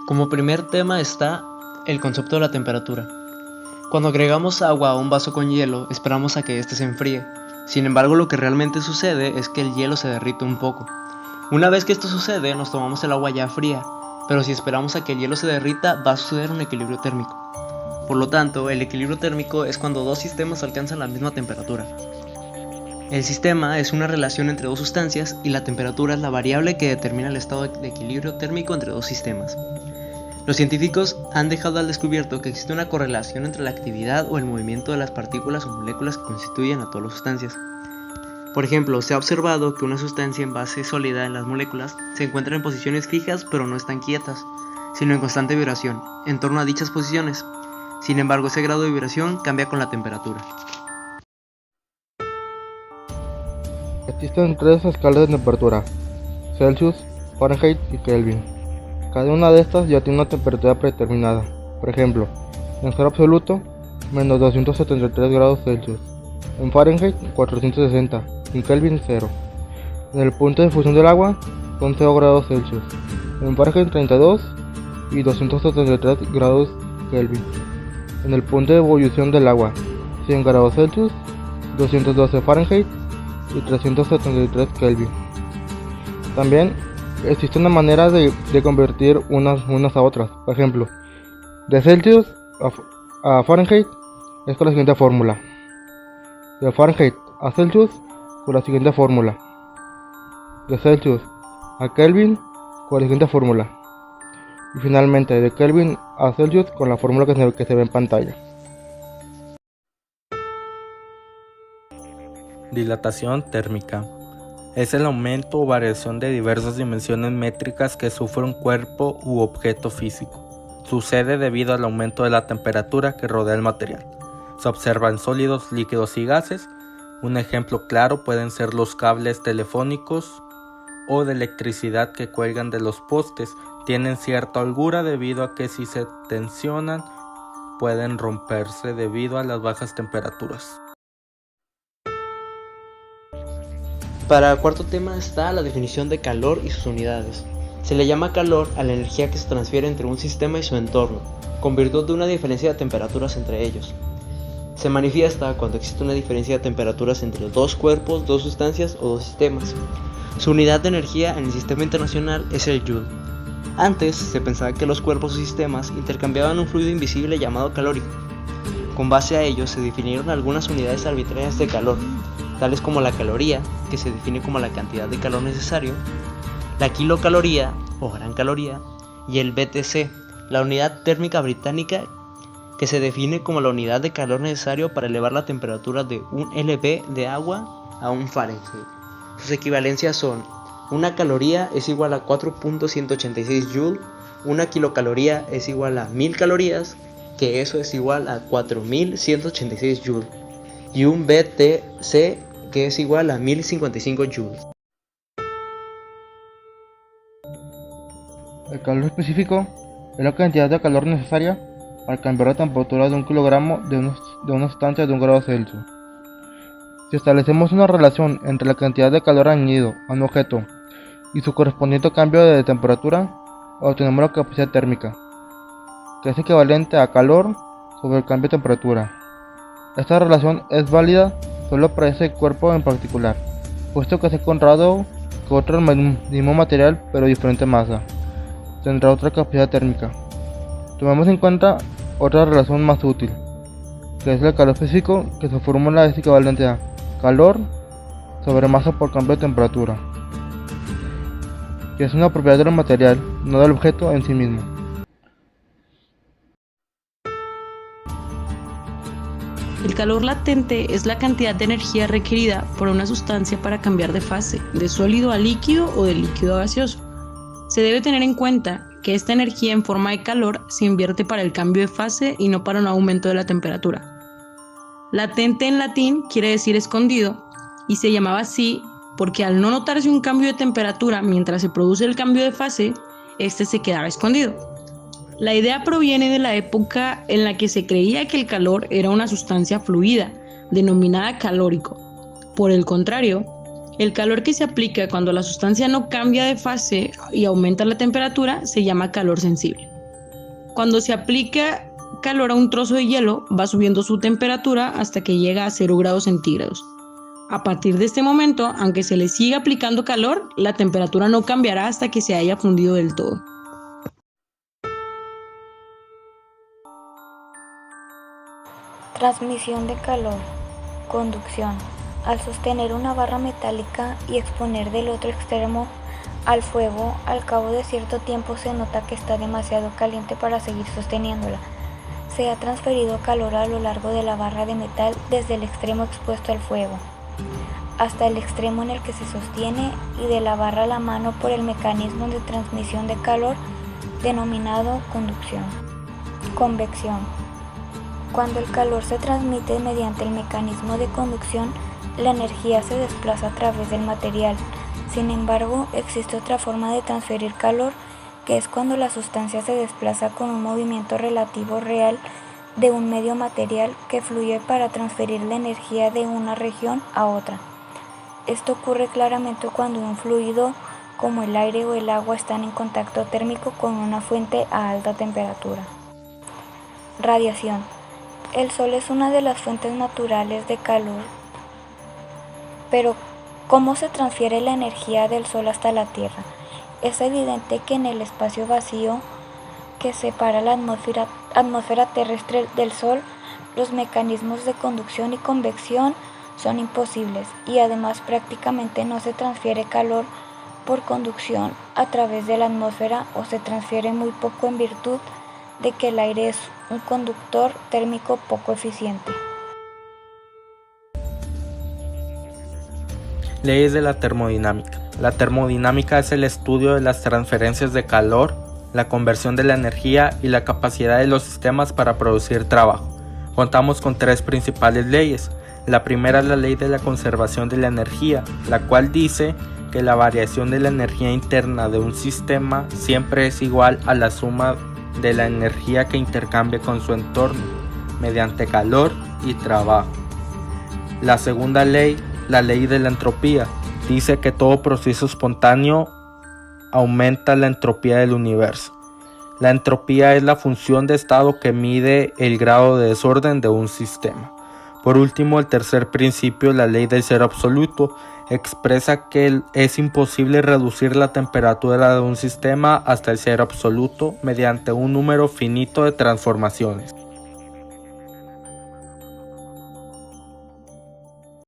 Como primer tema está el concepto de la temperatura. Cuando agregamos agua a un vaso con hielo, esperamos a que éste se enfríe. Sin embargo, lo que realmente sucede es que el hielo se derrite un poco. Una vez que esto sucede, nos tomamos el agua ya fría, pero si esperamos a que el hielo se derrita, va a suceder un equilibrio térmico. Por lo tanto, el equilibrio térmico es cuando dos sistemas alcanzan la misma temperatura. El sistema es una relación entre dos sustancias y la temperatura es la variable que determina el estado de equilibrio térmico entre dos sistemas. Los científicos han dejado al descubierto que existe una correlación entre la actividad o el movimiento de las partículas o moléculas que constituyen a todas las sustancias. Por ejemplo, se ha observado que una sustancia en base sólida en las moléculas se encuentra en posiciones fijas pero no están quietas, sino en constante vibración, en torno a dichas posiciones. Sin embargo, ese grado de vibración cambia con la temperatura. Existen tres escalas de temperatura: Celsius, Fahrenheit y Kelvin. Cada una de estas ya tiene una temperatura predeterminada. Por ejemplo, en cero absoluto, menos 273 grados Celsius. En Fahrenheit, 460. En Kelvin, 0. En el punto de fusión del agua, son 0 grados Celsius. En Fahrenheit, 32 y 273 grados Kelvin. En el punto de ebullición del agua, 100 grados Celsius, 212 Fahrenheit y 373 Kelvin. También existe una manera de convertir unas a otras. Por ejemplo, de Celsius a Fahrenheit es con la siguiente fórmula. De Fahrenheit a Celsius con la siguiente fórmula. De Celsius a Kelvin con la siguiente fórmula. Y finalmente de Kelvin a Celsius con la fórmula que se ve en pantalla. Dilatación térmica. Es el aumento o variación de diversas dimensiones métricas que sufre un cuerpo u objeto físico. Sucede debido al aumento de la temperatura que rodea el material. Se observa en sólidos, líquidos y gases. Un ejemplo claro pueden ser los cables telefónicos o de electricidad que cuelgan de los postes. Tienen cierta holgura debido a que si se tensionan pueden romperse debido a las bajas temperaturas. Para el cuarto tema está la definición de calor y sus unidades. Se le llama calor a la energía que se transfiere entre un sistema y su entorno, con virtud de una diferencia de temperaturas entre ellos. Se manifiesta cuando existe una diferencia de temperaturas entre dos cuerpos, dos sustancias o dos sistemas. Su unidad de energía en el sistema internacional es el Joule. Antes se pensaba que los cuerpos o sistemas intercambiaban un fluido invisible llamado calórico. Con base a ello se definieron algunas unidades arbitrarias de calor, tales como la caloría, que se define como la cantidad de calor necesario, la kilocaloría o gran caloría, y el BTC, la unidad térmica británica, que se define como la unidad de calor necesario para elevar la temperatura de un LP de agua a un Fahrenheit. Sus equivalencias son: una caloría es igual a 4.186 Joule, una kilocaloría es igual a 1000 calorías, que eso es igual a 4186 Joule, y un BTC que es igual a 1055 joules. El calor específico es la cantidad de calor necesaria para cambiar la temperatura de un kilogramo de una sustancia de 1 grado Celsius. Si establecemos una relación entre la cantidad de calor añadido a un objeto y su correspondiente cambio de temperatura, obtenemos la capacidad térmica, que es equivalente a calor sobre el cambio de temperatura. Esta relación es válida solo para ese cuerpo en particular, puesto que se ha encontrado que otro mismo material pero diferente masa tendrá otra capacidad térmica. Tomemos en cuenta otra relación más útil, que es el calor específico, que su fórmula es equivalente a calor sobre masa por cambio de temperatura, que es una propiedad del material, no del objeto en sí mismo. El calor latente es la cantidad de energía requerida por una sustancia para cambiar de fase, de sólido a líquido o de líquido a gaseoso. Se debe tener en cuenta que esta energía en forma de calor se invierte para el cambio de fase y no para un aumento de la temperatura. Latente en latín quiere decir escondido y se llamaba así porque al no notarse un cambio de temperatura mientras se produce el cambio de fase, este se quedaba escondido. La idea proviene de la época en la que se creía que el calor era una sustancia fluida, denominada calórico. Por el contrario, el calor que se aplica cuando la sustancia no cambia de fase y aumenta la temperatura se llama calor sensible. Cuando se aplica calor a un trozo de hielo, va subiendo su temperatura hasta que llega a 0 grados centígrados. A partir de este momento, aunque se le siga aplicando calor, la temperatura no cambiará hasta que se haya fundido del todo. Transmisión de calor. Conducción. Al sostener una barra metálica y exponer del otro extremo al fuego, al cabo de cierto tiempo se nota que está demasiado caliente para seguir sosteniéndola. Se ha transferido calor a lo largo de la barra de metal desde el extremo expuesto al fuego hasta el extremo en el que se sostiene y de la barra a la mano por el mecanismo de transmisión de calor denominado conducción. Convección. Cuando el calor se transmite mediante el mecanismo de conducción, la energía se desplaza a través del material. Sin embargo, existe otra forma de transferir calor, que es cuando la sustancia se desplaza con un movimiento relativo real de un medio material que fluye para transferir la energía de una región a otra. Esto ocurre claramente cuando un fluido como el aire o el agua están en contacto térmico con una fuente a alta temperatura. Radiación. El Sol es una de las fuentes naturales de calor, pero ¿cómo se transfiere la energía del Sol hasta la Tierra? Es evidente que en el espacio vacío que separa la atmósfera terrestre del Sol, los mecanismos de conducción y convección son imposibles y además prácticamente no se transfiere calor por conducción a través de la atmósfera o se transfiere muy poco en virtud de que el aire es un conductor térmico poco eficiente. Leyes de la termodinámica. La termodinámica es el estudio de las transferencias de calor, la conversión de la energía y la capacidad de los sistemas para producir trabajo. Contamos con 3 principales leyes. La primera es la ley de la conservación de la energía, la cual dice que la variación de la energía interna de un sistema siempre es igual a la suma de la energía que intercambia con su entorno, mediante calor y trabajo. La segunda ley, la ley de la entropía, dice que todo proceso espontáneo aumenta la entropía del universo. La entropía es la función de estado que mide el grado de desorden de un sistema. Por último, el tercer principio, la ley del cero absoluto, expresa que es imposible reducir la temperatura de un sistema hasta el cero absoluto mediante un número finito de transformaciones.